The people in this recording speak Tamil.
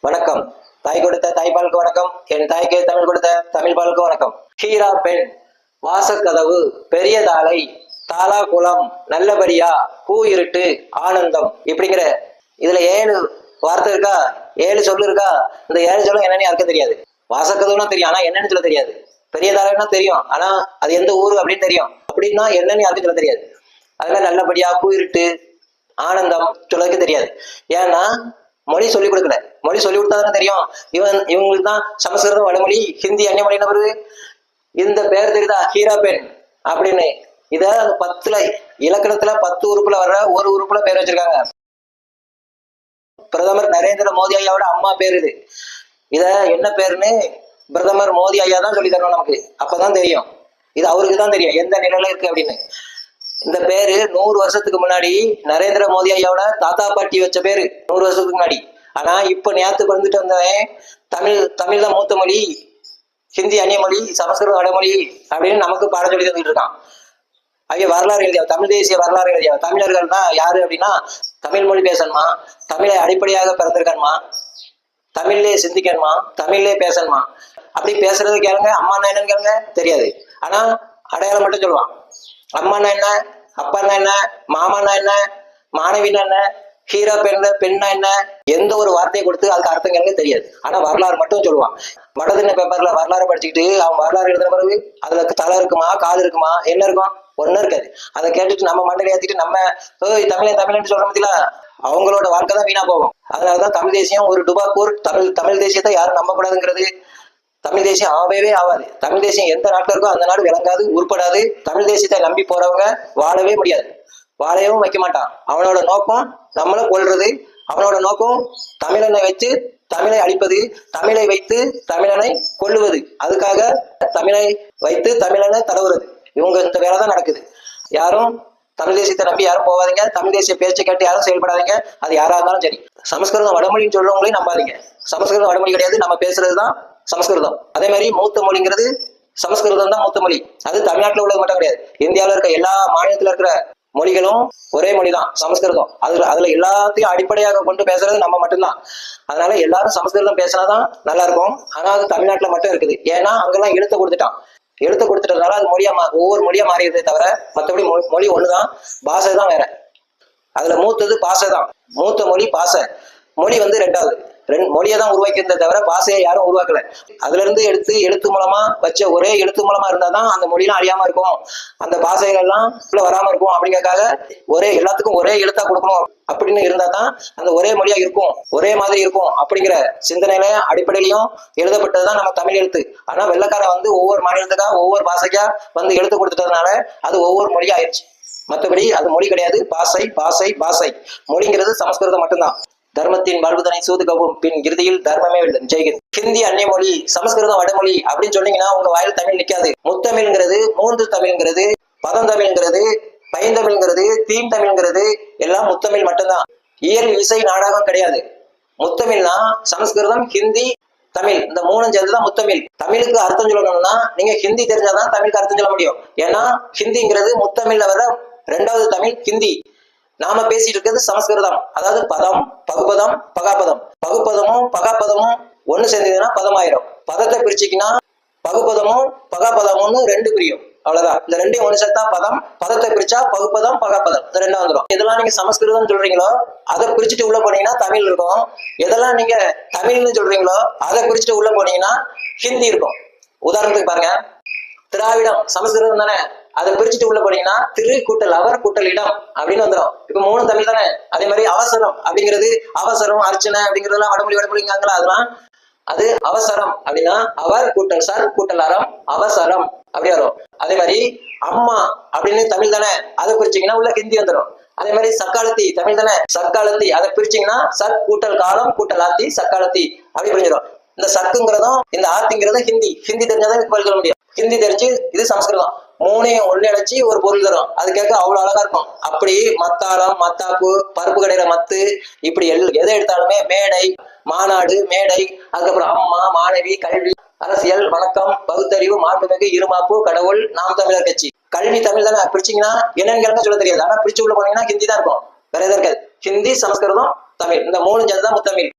வணக்கம். தாய் கொடுத்த தாய்ப்பாலுக்கு வணக்கம். என் தாய்க்கு தமிழ் கொடுத்த தமிழ் பாலுக்கு வணக்கம். ஹீரா பெண், வாசக்கதவு, பெரியதாலை, தாலா குளம், நல்லபடியா, பூ இருட்டு, ஆனந்தம் இப்படிங்கிற இதுல 7 வார்த்தை இருக்கா, 7 சொல்லு இருக்கா. இந்த 7 சொல்லும் என்னன்னு யாருக்கும் தெரியாது. வாசக்கதவுனா தெரியும், ஆனா என்னன்னு சொல்ல தெரியாது. பெரியதாலைன்னா தெரியும், ஆனா அது எந்த ஊரு அப்படின்னு தெரியும். அப்படின்னா என்னன்னு யாருக்கும் சொல்ல தெரியாது. அதெல்லாம் நல்லபடியா, பூ இருட்டு, ஆனந்தம் சொல்லதுக்கு தெரியாது. ஏன்னா மொழி சொல்லிக் கொடுக்கல. மொழி சொல்லி கொடுத்தாதானே தெரியும். இவங்களுக்கு தான் சமஸ்கிருதம் வடமொழி, ஹிந்தி அந்நிய மொழி என்ன வருது. இந்த பேர் தெரியுதா, ஹீரா பெண் அப்படின்னு. இத அந்த 10 இலக்கணத்துல 10 உறுப்புல வர்ற ஒரு உறுப்புல பேர் வச்சிருக்காங்க. பிரதமர் நரேந்திர மோடி ஐயாவோட அம்மா பேர் இது. இத என்ன பேருன்னு பிரதமர் மோடி ஐயா தான் சொல்லி தரணும் நமக்கு. அப்பதான் தெரியும். இது அவருக்கு தான் தெரியும் எந்த நிலையில இருக்கு அப்படின்னு. இந்த பேரு 100 வருஷத்துக்கு முன்னாடி நரேந்திர மோடி ஐயாவோட தாத்தா பாட்டி வச்ச பேரு 100 வருஷத்துக்கு முன்னாடி. ஆனா இப்ப நேரத்துக்கு வந்துட்டு வந்தவன் தமிழ் தான் மூத்த மொழி, ஹிந்தி அந்நிய மொழி, சமஸ்கிருதம் வடமொழி அப்படின்னு நமக்கு பாடம் சொல்லி தந்துட்டு இருக்கான். அவங்க வரலாறு எழுதியா, தமிழ் தேசிய வரலாறு எழுதியா. தமிழர்கள் தான் யாரு அப்படின்னா, தமிழ் மொழி பேசணுமா, தமிழை அடிப்படையாக பிறந்திருக்கணுமா, தமிழ்லயே சிந்திக்கணுமா, தமிழ்லயே பேசணுமா. அப்படி பேசுறது கேளுங்க, அம்மா என்னன்னு கேளுங்க, தெரியாது. ஆனா அடையாளம் மட்டும் சொல்லுவான். அம்மானா என்ன, அப்பான்னா என்ன, மாமானா என்ன, மாணவினா என்ன, ஹீரா பெண்ணா என்ன, எந்த ஒரு வார்த்தையை கொடுத்து அதுக்கு அர்த்தம் கேளுங்க தெரியாது. ஆனா வரலாறு மட்டும் சொல்லுவான். வடதின பேப்பர்ல வரலாறு படிச்சுக்கிட்டு அவன் வரலாறு எழுதுற பிறகு அதுல தலை இருக்குமா, கால் இருக்குமா, என்ன இருக்கும், ஒன்னும் இருக்காது. அதை கேட்டுட்டு நம்ம மண்டையில ஏத்திட்டு நம்ம தமிழன் சொல்ற பத்தில அவங்களோட வாழ்க்கை தான் வீணா போகும். அதனாலதான் தமிழ் தேசியம் ஒரு டுபாக்கூர். தமிழ் தேசியத்தை யாரும் நம்ப கூடாதுங்கிறது. தமிழ் தேசியம் ஆகவே ஆகாது. தமிழ் தேசியம் எந்த நாட்டில் இருக்கோ அந்த நாடு விளங்காது, உருப்படாது. தமிழ் தேசியத்தை நம்பி போறவங்க வாழவே முடியாது, வாழவும் வைக்க மாட்டான். அவனோட நோக்கம் நம்மளை கொள்றது. அவனோட நோக்கம் தமிழனை வச்சு தமிழை அழிப்பது, தமிழை வைத்து தமிழனை கொல்லுவது. அதுக்காக தமிழை வைத்து தமிழனை தடவுறது. இவங்க இந்த வேலை தான் நடக்குது. யாரும் தமிழ் தேசியத்தை நம்பி யாரும் போவாதீங்க. தமிழ் தேசிய பேச்சை கேட்டு யாரும் செயல்படாதீங்க. அது யாரா இருந்தாலும் சரி. சமஸ்கிருதம் வடமொழின்னு சொல்றவங்களையும் நம்பாதீங்க. சமஸ்கிருதம் வடமொழி கிடையாது, நம்ம பேசுறதுதான் சமஸ்கிருதம். அதே மாதிரி மூத்த மொழிங்கிறது சமஸ்கிருதம் தான் மூத்த மொழி. அது தமிழ்நாட்டில் உள்ளது மட்டும் கிடையாது, இந்தியாவில் இருக்க எல்லா மாநிலத்தில் இருக்கிற மொழிகளும் ஒரே மொழிதான் சமஸ்கிருதம். அதுல எல்லாத்தையும் அடிப்படையாக கொண்டு பேசுறது நம்ம மட்டும்தான். அதனால எல்லாரும் சமஸ்கிருதம் பேசினாதான் நல்லா இருக்கும். ஆனா அது தமிழ்நாட்டில் மட்டும் இருக்குது. ஏன்னா அங்கெல்லாம் எழுத்து கொடுத்துட்டதுனால அது ஒவ்வொரு மொழியா மாறிடுதே தவிர மற்றபடி மொழி ஒண்ணுதான், பாஷை தான் வேற. அதுல மூத்தது பாஷை தான். மூத்த மொழி பாஷை. மொழி 2வது. மொழியை தான் உருவாக்கியிருந்த தவிர பாஷையை யாரும் உருவாக்கல. அதுல இருந்து எடுத்து எழுத்து மூலமா வச்ச ஒரே எழுத்து மூலமா இருந்தாதான் அந்த மொழியெல்லாம் அழியாம இருக்கும், அந்த பாஷைகள் எல்லாம் வராம இருக்கும். அப்படிங்கிறதுக்காக எல்லாத்துக்கும் ஒரே எழுத்தா கொடுக்கணும் அப்படின்னு இருந்தா தான் அந்த ஒரே மொழியா இருக்கும், ஒரே மாதிரி இருக்கும். அப்படிங்கிற சிந்தனையில அடிப்படையிலையும் எழுதப்பட்டதுதான் நம்ம தமிழ் எழுத்து. ஆனா வெள்ளைக்காரன் ஒவ்வொரு மாநிலத்துக்கா ஒவ்வொரு பாஷைக்கா எழுத்து கொடுத்துட்டதுனால அது ஒவ்வொரு மொழியா ஆயிடுச்சு. மற்றபடி அது மொழி கிடையாது, பாஷை பாஷை பாஷை. மொழிங்கிறது சமஸ்கிருதம் மட்டும்தான். தர்மத்தின் வாழ்வுதனை சூதுகவும் பின் இறுதியில் தர்மமே வெல்லும். ஜெய்ஹிந்த். ஹிந்தி அந்நிய மொழி, சமஸ்கிருதம் வடமொழி அப்படின்னு சொன்னீங்கன்னா உங்க வாயில தமிழ் நிக்காது. முத்தமிழ்ங்கிறது, மூன்று தமிழ்ங்கிறது, பதந்தமிழ்ங்கிறது, பைந்தமிழ்ங்கிறது, தீம் தமிழ்ங்கிறது எல்லாம் முத்தமிழ் மட்டும்தான். இயல் இசை நாடகம் கிடையாது. முத்தமிழ்னா சமஸ்கிருதம், ஹிந்தி, தமிழ், இந்த 3 சேர்ந்துதான் முத்தமிழ். தமிழுக்கு அர்த்தம் சொல்லணும்னா நீங்க ஹிந்தி தெரிஞ்சாதான் தமிழுக்கு அர்த்தம் சொல்ல முடியும். ஏன்னா ஹிந்திங்கிறது முத்தமிழ்ல வர 2வது தமிழ் ஹிந்தி. நாம பேசிட்டு இருக்கிறது சமஸ்கிருதம். அதாவது பதம், பகுபதம், பகாபதம். பகுப்பதமும் பகாபதமும் ஒண்ணு சேர்ந்ததுன்னா பதமாயிரும். பதத்தை பிரிச்சுக்கினா பகுப்பதமும் பகாபதமும்னு 2 பிரியும். அவ்வளவுதான். இந்த 2ஐயும் ஒண்ணு சேர்த்தா பதம், பதத்தை பிரிச்சா பகுப்பதம் பகாபதம், இந்த 2 வந்துடும். எதெல்லாம் நீங்க சமஸ்கிருதம் சொல்றீங்களோ அதை பிரிச்சுட்டு உள்ள போனீங்கன்னா தமிழ் இருக்கும். எதெல்லாம் நீங்க தமிழ்னு சொல்றீங்களோ அதை பிரிச்சுட்டு உள்ள போனீங்கன்னா ஹிந்தி இருக்கும். உதாரணத்துக்கு பாருங்க, திராவிடம் சமஸ்கிருதம் தானே, அதை பிரிச்சுட்டு உள்ள போனீங்கன்னா திரு கூட்டல் அவர் கூட்டல் இடம் அப்படின்னு வந்துடும். இப்ப 3 தமிழ் தானே. அதே மாதிரி அவசரம் அப்படிங்கிறது, அவசரம் அர்ச்சனை அப்படிங்கிறதுலாம் வடமொழிங்காங்களா, அதெல்லாம் அது அவசரம் அப்படின்னா அவர் கூட்டல் சார் கூட்டல் அறம் அவசரம் அப்படி வரும். அதே மாதிரி அம்மா அப்படின்னு தமிழ் தானே, அதை பிரிச்சிங்கன்னா உள்ள ஹிந்தி வந்துடும். அதே மாதிரி சக்காலத்தி தமிழ் தானே, சக்காலத்தி அதை பிரிச்சிங்கன்னா சக் கூட்டல் காலம் கூட்டல் ஆத்தி சக்காலத்தி அப்படி பிரிஞ்சிடும். இந்த சக்குங்கிறதும் இந்த ஆத்திங்கிறதும் ஹிந்தி தெரிஞ்சாதான் பதில் சொல்ல முடியும். ஹிந்தி தெரிஞ்சு இது சமஸ்கிருதம். 3ஐயும் ஒன்னடைச்சு ஒரு பொருள் தரும். அது கேட்க அவ்வளவு அழகா இருக்கும். அப்படி மத்தாளம், மத்தாப்பு, பருப்பு கடையில மத்து, இப்படி எதை எடுத்தாலுமே மேடை, மாநாடு, மேடை, அதுக்கப்புறம் அம்மா, மாணவி, கல்வி, அரசியல், வணக்கம், பகுத்தறிவு, மாண்புமிகு, இருமாப்பு, கடவுள், நாம் தமிழர் கட்சி. கல்வி தமிழ் தானே, பிரிச்சிங்கன்னா என்னன்னு கேட்க சொல்ல தெரியாது. ஆனா பிரிச்சு உள்ள போனீங்கன்னா ஹிந்தி தான் இருக்கும், வேற எதுவும் இருக்காது. ஹிந்தி, சமஸ்கிருதம், தமிழ், இந்த 3 சேர்ந்துதான் முத்தமிழ்.